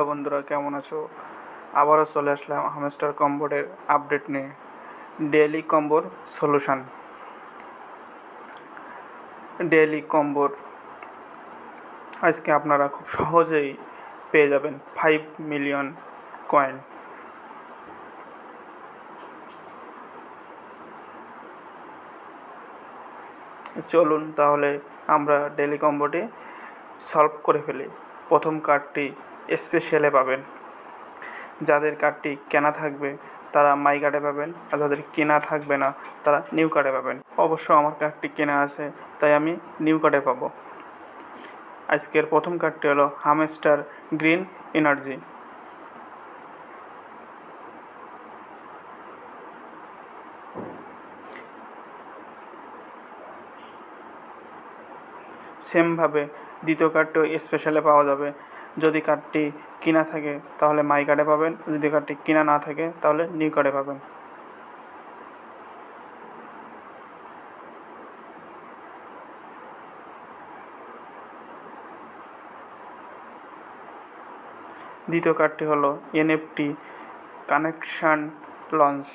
Hello বন্ধুরা, কেমন আছো? আবারও চলে আসলাম হামস্টার কম্বোর আপডেট নিয়ে। ডেইলি কম্বোর সলিউশন। ডেইলি কম্বোর আজকে আপনারা খুব সহজেই পেয়ে যাবেন 5 মিলিয়ন কয়েন। চলুন তাহলে আমরা ডেইলি কম্বোটি সলভ করে ফেলি। প্রথম কার্ডটি স্পেশালে পাবেন। যাদের কার্ডটি কেনা থাকবে তারা মাই কার্ডে পাবেন, আর যাদের কেনা থাকবে না তারা নিউ কার্ডে পাবেন। অবশ্য আমার কার্ডটি কেনা আছে, তাই আমি নিউ কার্ডে পাবো। আজকের প্রথম কার্ডটি হলো হামস্টার গ্রিন এনার্জি। সেমভাবে দ্বিতীয় কার্ডটিও স্পেশালে পাওয়া যাবে। যদি কার্ডটি কিনা থাকে তাহলে মাই কার্ডে পাবেন, যদি কার্ডটি কিনা না থাকে তাহলে নিউ কার্ডে পাবেন। দ্বিতীয় কার্ডটি হলো এনএফটি কানেকশান লঞ্চ।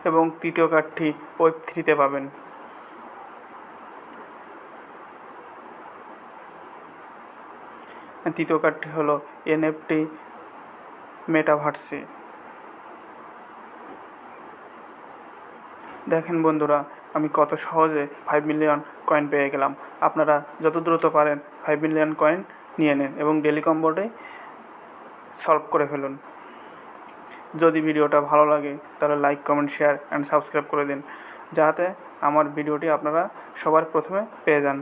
এবং তৃতীয় কার্ডটি ওয়েব3-তে পাবেন। তৃতীয় কার্ডটি হলো এনএফটি মেটাভার্সে। দেখেন বন্ধুরা, আমি কত সহজে 5 মিলিয়ন কয়েন পেয়ে গেলাম। আপনারা যত দ্রুত পারেন 5 মিলিয়ন কয়েন নিয়ে নেন এবং ডেইলি কম্বোটি সলভ করে ফেলুন। যদি ভিডিওটা ভালো লাগে তাহলে like, comment, share and subscribe করে দিন, যাতে আমার ভিডিওটি আপনারা সবার প্রথমে পেয়ে যান।